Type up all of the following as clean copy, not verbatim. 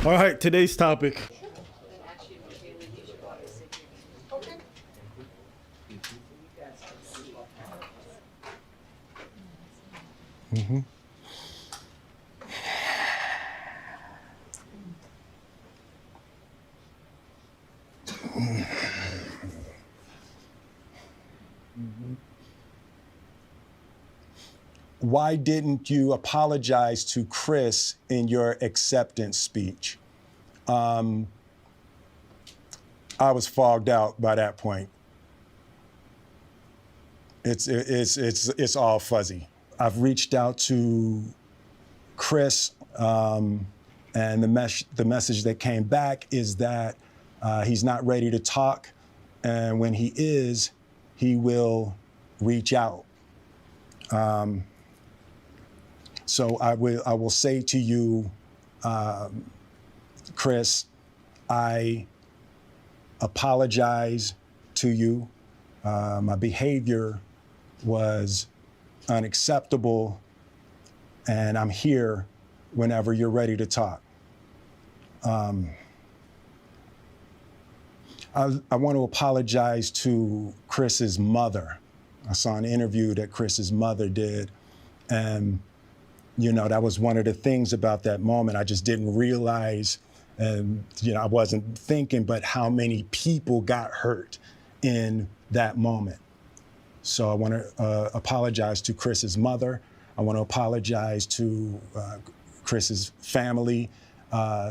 All right, today's topic. Mm-hmm. Why didn't you apologize to Chris in your acceptance speech? I was fogged out by that point. It's all fuzzy. I've reached out to Chris, and the message that came back is that he's not ready to talk, and when he is, he will reach out. So I will say to you, Chris, I apologize to you. My behavior was unacceptable, and I'm here whenever you're ready to talk. I want to apologize to Chris's mother. I saw an interview that Chris's mother did, and you know, that was one of the things about that moment. I just didn't realize, and you know, I wasn't thinking, but how many people got hurt in that moment. So I want to apologize to Chris's mother. I want to apologize to Chris's family,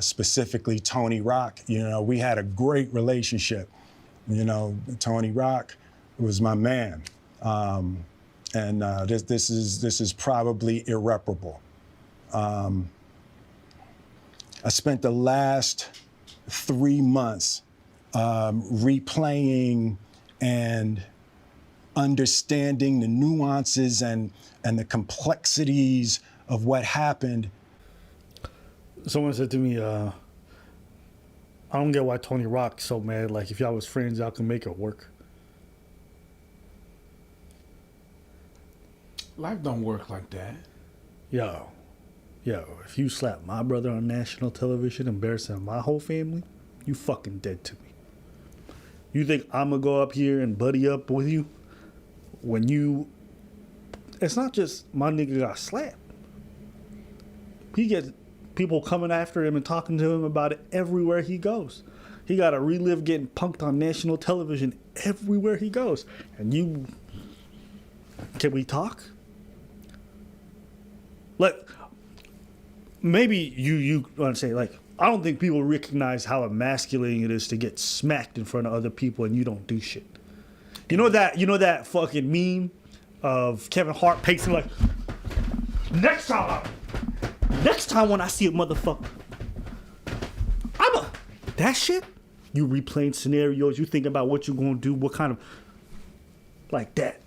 specifically Tony Rock. You know, we had a great relationship. You know, Tony Rock was my man. This is probably irreparable. I spent the last 3 months replaying and understanding the nuances and the complexities of what happened. Someone said to me, I don't get why Tony Rock's so mad. Like, if y'all was friends, y'all can make it work. Life don't work like that. Yo, if you slap my brother on national television, embarrassing my whole family, you fucking dead to me. You think I'm gonna go up here and buddy up with you when you... It's not just my nigga got slapped. He gets people coming after him and talking to him about it everywhere he goes. He got to relive getting punked on national television everywhere he goes. And you... Can we talk? Like, maybe you want to say, like, I don't think people recognize how emasculating it is to get smacked in front of other people and you don't do shit. You know that fucking meme of Kevin Hart pacing like, next time when I see a motherfucker, that shit. You replaying scenarios, you think about what you're gonna do, what kind of, like that.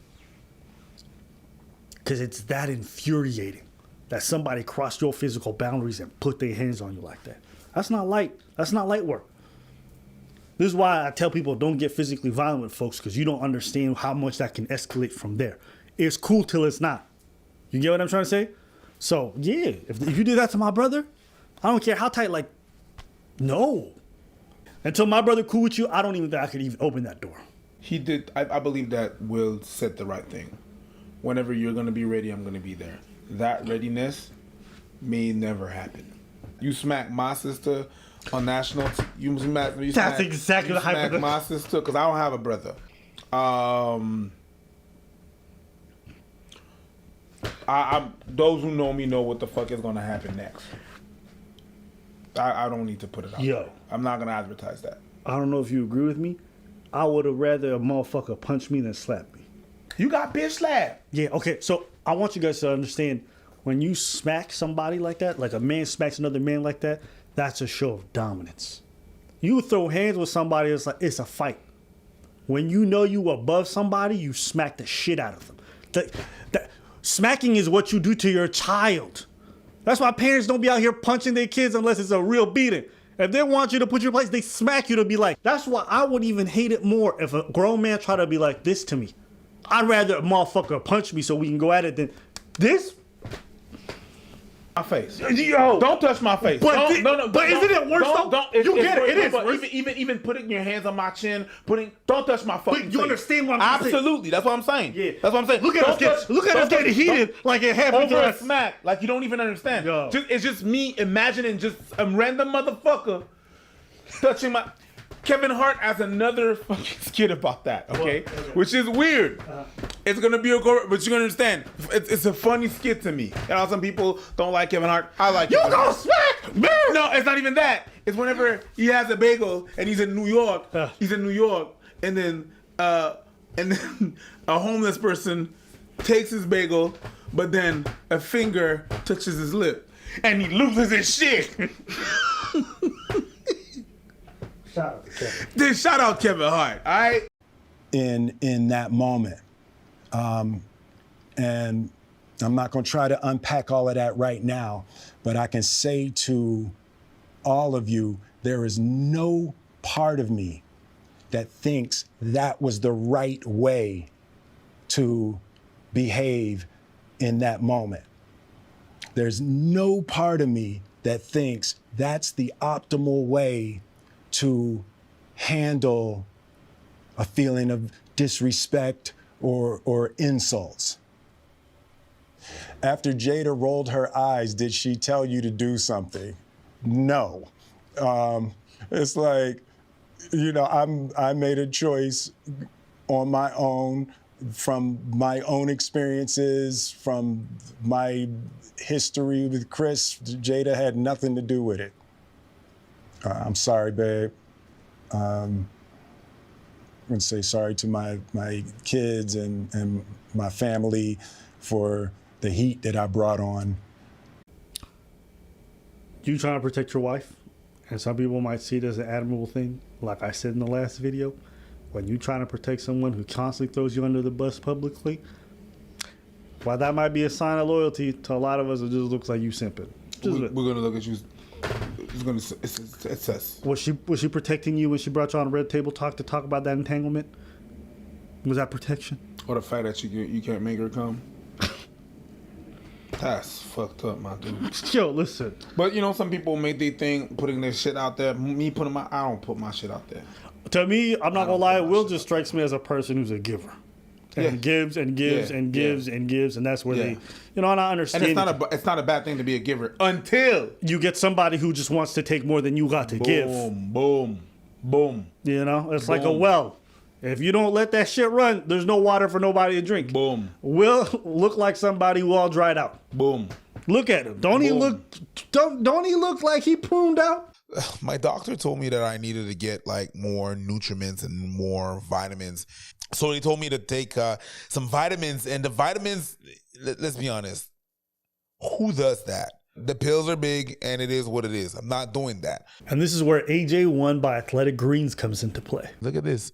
Because it's that infuriating that somebody crossed your physical boundaries and put their hands on you like that. That's not light work. This is why I tell people don't get physically violent with folks, because you don't understand how much that can escalate from there. It's cool till it's not. You get what I'm trying to say? So, yeah, if you do that to my brother, I don't care how tight, like, no. Until my brother cool with you, I don't even think I could even open that door. He did. I believe that Will said the right thing. Whenever you're going to be ready, I'm going to be there. That readiness may never happen. You smack my sister on national... That's exactly the hype. Smack my sister, because I don't have a brother. Those who know me know what the fuck is going to happen next. I don't need to put it out there. I'm not going to advertise that. I don't know if you agree with me. I would have rather a motherfucker punch me than slap me. You got bitch slapped. Yeah, okay. So I want you guys to understand, when you smack somebody like that, like a man smacks another man like that, that's a show of dominance. You throw hands with somebody, it's like it's a fight. When you know you above somebody, you smack the shit out of them. Smacking is what you do to your child. That's why parents don't be out here punching their kids unless it's a real beating. If they want you to put your place, they smack you to be like. That's why I would even hate it more if a grown man tried to be like this to me. I'd rather a motherfucker punch me so we can go at it than this. My face. Yo, Don't touch my face. But No. But isn't it worse though? You get it. It is worse. Even putting your hands on my chin. Don't touch my fucking face. You understand what I'm saying? Absolutely. That's what I'm saying. Yeah. That's what I'm saying. Look at us getting heated like it happened over to a us. smack. Like you don't even understand. Yo. It's just me imagining just a random motherfucker touching my. Kevin Hart has another fucking skit about that, okay? Which is weird. It's gonna be but you're gonna understand. It's a funny skit to me. You know, some people don't like Kevin Hart. I like. You Kevin go Hart. smack, man. No, it's not even that. It's whenever he has a bagel and he's in New York. He's in New York, and then a homeless person takes his bagel, but then a finger touches his lip, and he loses his shit. Then shout out Kevin Hart, all right? In that moment. And I'm not going to try to unpack all of that right now, but I can say to all of you, there is no part of me that thinks that was the right way to behave in that moment. There's no part of me that thinks that's the optimal way to handle a feeling of disrespect or insults. After Jada rolled her eyes, did she tell you to do something? No. It's like, you know, I made a choice on my own, from my own experiences, from my history with Chris. Jada had nothing to do with it. I'm sorry, babe. I'm gonna say sorry to my kids and my family for the heat that I brought on. You trying to protect your wife, and some people might see it as an admirable thing. Like I said in the last video, when you trying to protect someone who constantly throws you under the bus publicly, while that might be a sign of loyalty, to a lot of us it just looks like you simping. We're gonna look at you. It says. Was she protecting you when she brought you on Red Table Talk to talk about that entanglement? Was that protection? Or the fact that you can't make her come? That's fucked up, my dude. Yo, listen. But you know, some people make their thing putting their shit out there. I don't put my shit out there. To me, I'm not gonna lie, Will just strikes me as a person who's a giver. And gives and gives and gives and gives, and that's where they, you know, and I understand. And it's not a bad thing to be a giver until you get somebody who just wants to take more than you got to give. Boom. You know, it's like a well. If you don't let that shit run, there's no water for nobody to drink. Boom. Will look like somebody who all dried out. Boom. Look at him. Don't he look like he pruned out? My doctor told me that I needed to get like more nutriments and more vitamins. So he told me to take some vitamins, and the vitamins, let's be honest, who does that? The pills are big, and it is what it is. I'm not doing that. And this is where AJ1 by Athletic Greens comes into play. Look at this.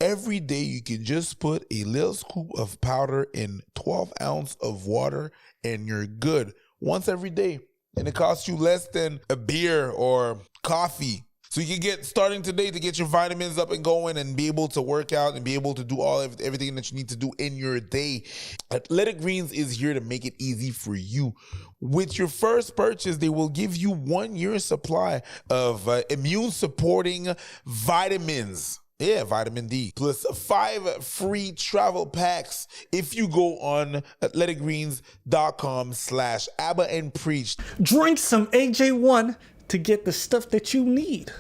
Every day you can just put a little scoop of powder in 12 ounces of water, and you're good. Once every day. And it costs you less than a beer or coffee. So you can get starting today to get your vitamins up and going and be able to work out and be able to do everything that you need to do in your day. Athletic Greens is here to make it easy for you. With your first purchase, they will give you 1 year supply of immune supporting vitamins. Yeah, vitamin D. Plus 5 free travel packs if you go on athleticgreens.com/Abba and Preach. Drink some AJ1 to get the stuff that you need.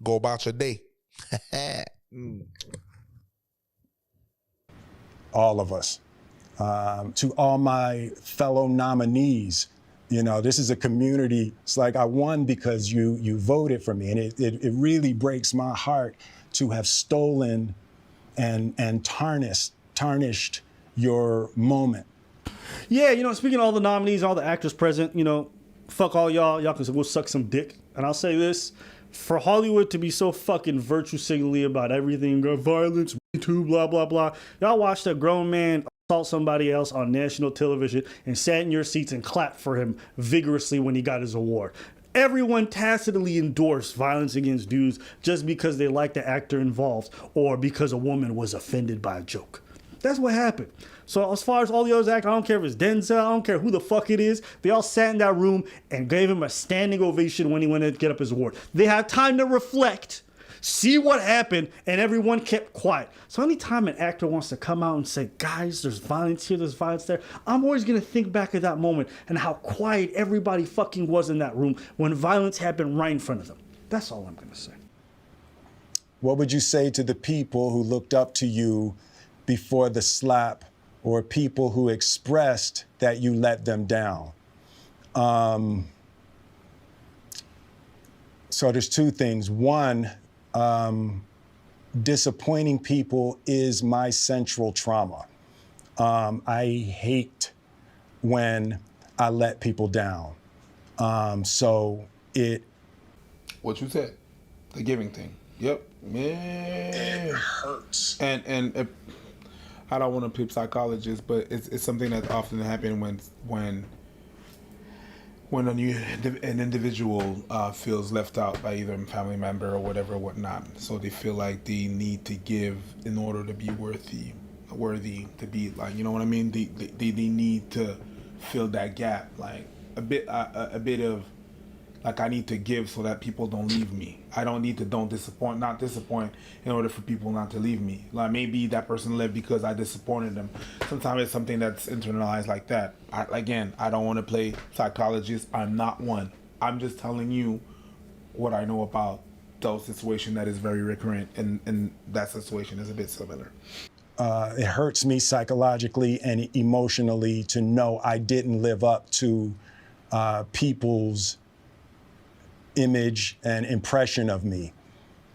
Go about your day. All of us. To all my fellow nominees, you know, this is a community. It's like I won because you voted for me. And it really breaks my heart to have stolen and tarnished your moment. Yeah, you know, speaking of all the nominees, all the actors present, you know, fuck all y'all. Y'all can go suck some dick. And I'll say this, for Hollywood to be so fucking virtue signaling about everything, violence, Me Too, blah, blah, blah. Y'all watched a grown man assault somebody else on national television and sat in your seats and clapped for him vigorously when he got his award. Everyone tacitly endorsed violence against dudes just because they like the actor involved or because a woman was offended by a joke. That's what happened. So as far as all the others act, I don't care if it's Denzel, I don't care who the fuck it is. They all sat in that room and gave him a standing ovation when he went to get up his award. They had time to reflect, see what happened, and everyone kept quiet. So anytime an actor wants to come out and say, guys, there's violence here, there's violence there, I'm always going to think back of that moment and how quiet everybody fucking was in that room when violence happened right in front of them. That's all I'm going to say. What would you say to the people who looked up to you before the slap, or people who expressed that you let them down? So there's two things. One, disappointing people is my central trauma. I hate when I let people down. So it... What you said, the giving thing. Yep. Yeah. It hurts. And I don't want to peep psychologists, but it's something that often happens when an individual feels left out by either a family member or whatnot. So they feel like they need to give in order to be worthy to be, like, you know what I mean? They need to fill that gap, like a bit of, like, I need to give so that people don't leave me. I don't need to not disappoint in order for people not to leave me. Like, maybe that person left because I disappointed them. Sometimes it's something that's internalized like that. I don't want to play psychologist. I'm not one. I'm just telling you what I know about those situations that is very recurrent, and that situation is a bit similar. It hurts me psychologically and emotionally to know I didn't live up to people's image and impression of me.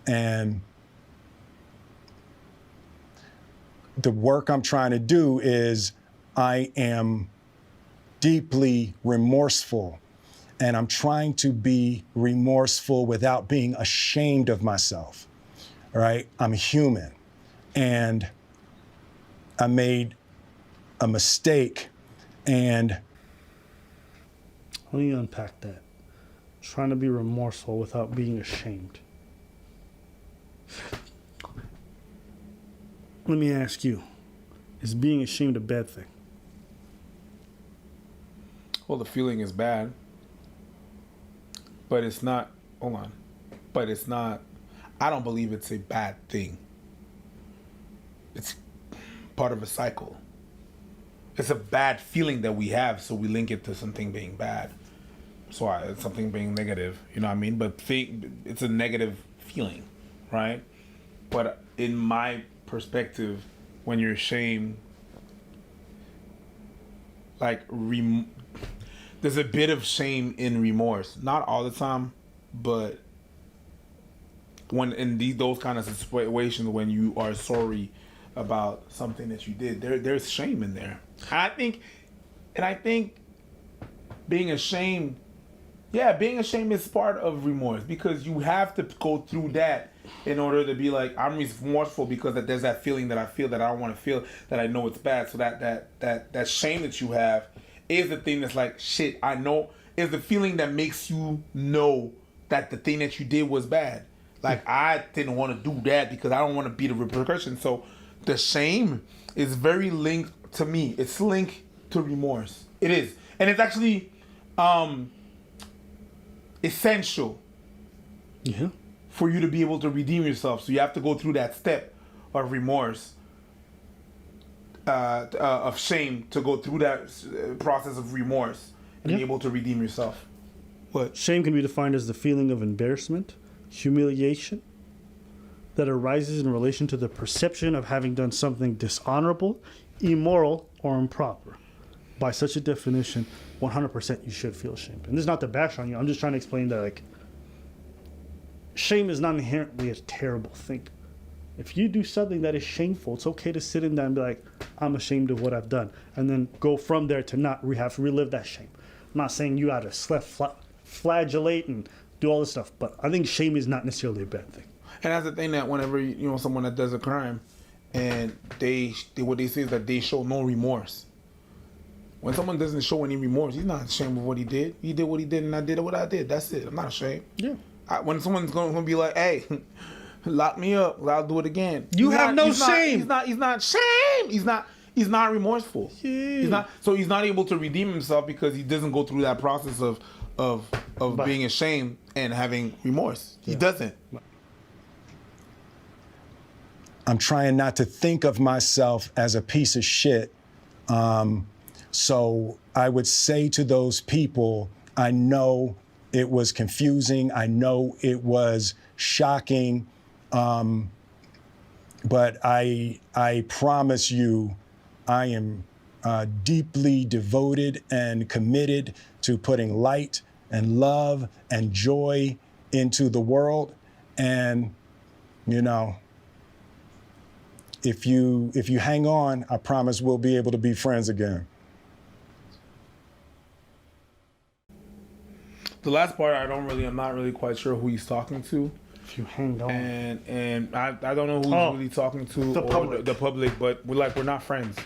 And the work I'm trying to do is, I am deeply remorseful, and I'm trying to be remorseful without being ashamed of myself, right? I'm human, and I made a mistake, and... Let me unpack that. Trying to be remorseful without being ashamed. Let me ask you, is being ashamed a bad thing? Well, the feeling is bad, but it's not, hold on, but it's not, I don't believe it's a bad thing. It's part of a cycle. It's a bad feeling that we have, so we link it to something being bad. So it's something being negative, you know what I mean? But it's a negative feeling, right? But in my perspective, when you're ashamed, like, there's a bit of shame in remorse. Not all the time, but when in those kind of situations when you are sorry about something that you did, there's shame in there. And I think being ashamed is part of remorse, because you have to go through that in order to be like, I'm remorseful because there's that feeling that I feel that I don't want to feel, that I know it's bad. So that shame that you have is the thing that's like, shit, I know, is the feeling that makes you know that the thing that you did was bad. Like, I didn't want to do that because I don't want to be the repercussion. So the shame is very linked to me. It's linked to remorse. It is. And it's actually essential for you to be able to redeem yourself. So you have to go through that step of remorse, of shame, to go through that process of remorse and be able to redeem yourself. What? Shame can be defined as the feeling of embarrassment, humiliation, that arises in relation to the perception of having done something dishonorable, immoral, or improper. By such a definition, 100% you should feel ashamed. And this is not to bash on you. I'm just trying to explain that, like, shame is not inherently a terrible thing. If you do something that is shameful, it's okay to sit in there and be like, I'm ashamed of what I've done. And then go from there to not have to relive that shame. I'm not saying you got to flagellate and do all this stuff, but I think shame is not necessarily a bad thing. And that's the thing, that whenever, you know, someone that does a crime, and what they say is that they show no remorse. When someone doesn't show any remorse, he's not ashamed of what he did. He did what he did, and I did what I did. That's it. I'm not ashamed. Yeah. When someone's going to be like, hey, Lock me up. I'll do it again. You have no shame. He's not shame. He's not remorseful. Yeah. He's not. So he's not able to redeem himself because he doesn't go through that process of being ashamed and having remorse. He doesn't. I'm trying not to think of myself as a piece of shit. So I would say to those people, I know it was confusing. I know it was shocking. But I promise you, I am deeply devoted and committed to putting light and love and joy into the world. And, you know, if you hang on, I promise we'll be able to be friends again. The last part, I'm not really quite sure who he's talking to. If you hang on. And I don't know who he's really talking to the public. The public, but we're not friends.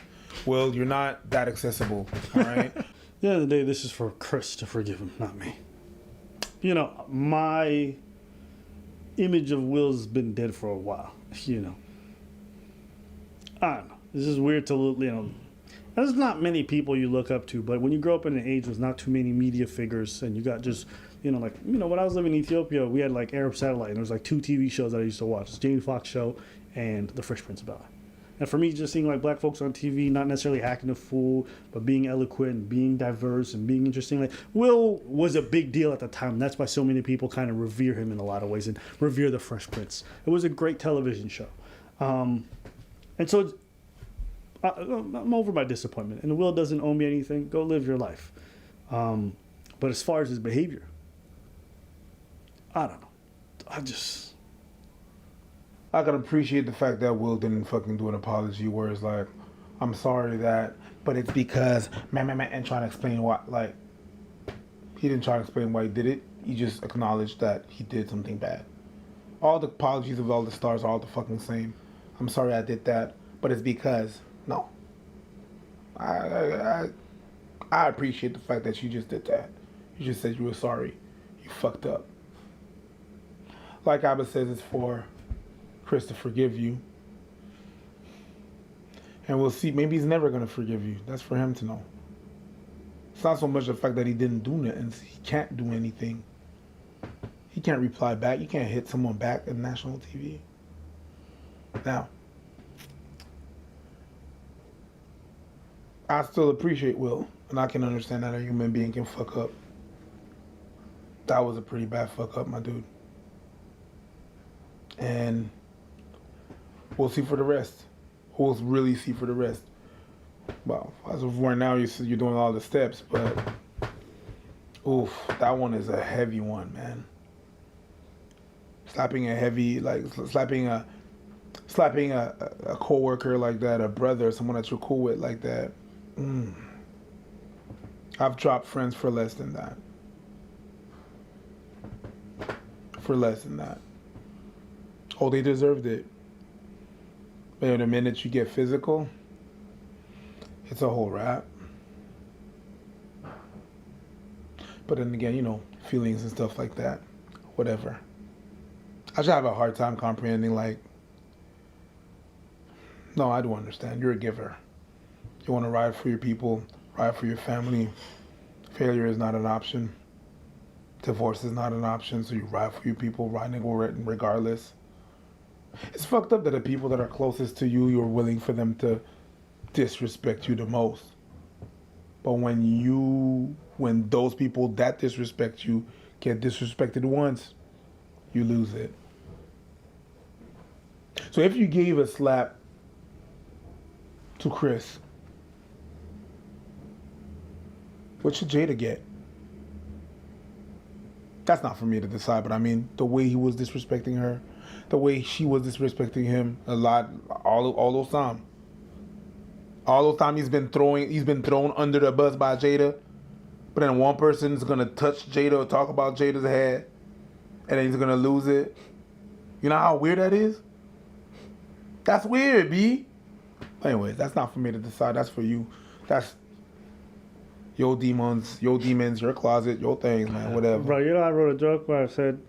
Well, you're not that accessible, all right? At the end of the day, this is for Chris to forgive him, not me. You know, my image of Will's been dead for a while, you know. I don't know. This is weird to, you know, there's not many people you look up to, but when you grow up in an age with not too many media figures and you got just, you know, like, you know, when I was living in Ethiopia, we had like Arab Satellite and there was like 2 TV shows that I used to watch. It's Jamie Foxx show and The Fresh Prince of Bel-Air. And for me, just seeing like black folks on TV, not necessarily acting a fool, but being eloquent, being diverse, and being interesting. Like Will was a big deal at the time. That's why so many people kind of revere him in a lot of ways and revere The Fresh Prince. It was a great television show. And so I'm over my disappointment. And Will doesn't owe me anything. Go live your life. But as far as his behavior, I don't know. I can appreciate the fact that Will didn't fucking do an apology where it's like, I'm sorry that, but it's because, and trying to explain why, like, he didn't try to explain why he did it. He just acknowledged that he did something bad. All the apologies of all the stars are all the fucking same. I'm sorry I did that, but it's because, no. I appreciate the fact that you just did that. You just said you were sorry. You fucked up. Like Abba says, it's for Chris to forgive you. And we'll see. Maybe he's never going to forgive you. That's for him to know. It's not so much the fact that he didn't do nothing. He can't do anything. He can't reply back. You can't hit someone back on national TV. Now, I still appreciate Will. And I can understand that a human being can fuck up. That was a pretty bad fuck up, my dude. And we'll see for the rest. We'll really see for the rest. Well, as of right now, you're doing all the steps, but oof, that one is a heavy one, man. Slapping a coworker like that, a brother, someone that you're cool with like that. I've dropped friends for less than that. For less than that. Oh, they deserved it. But the minute you get physical, it's a whole wrap. But then again, you know, feelings and stuff like that. Whatever. I just have a hard time comprehending, like, no, I do understand. You're a giver. You want to ride for your people, ride for your family. Failure is not an option. Divorce is not an option, so you ride for your people, riding regardless. It's fucked up that the people that are closest to you, you're willing for them to disrespect you the most. But when those people that disrespect you get disrespected once, you lose it. So if you gave a slap to Chris, what should Jada get? That's not for me to decide, but I mean, the way he was disrespecting her, the way she was disrespecting him a lot, all those times. All those times he's been thrown under the bus by Jada, but then one person's gonna touch Jada or talk about Jada's head, and then he's gonna lose it. You know how weird that is? That's weird, B. Anyways, that's not for me to decide. That's for you. That's your demons, your closet, your things, man, whatever. Bro, you know, I wrote a joke where I said,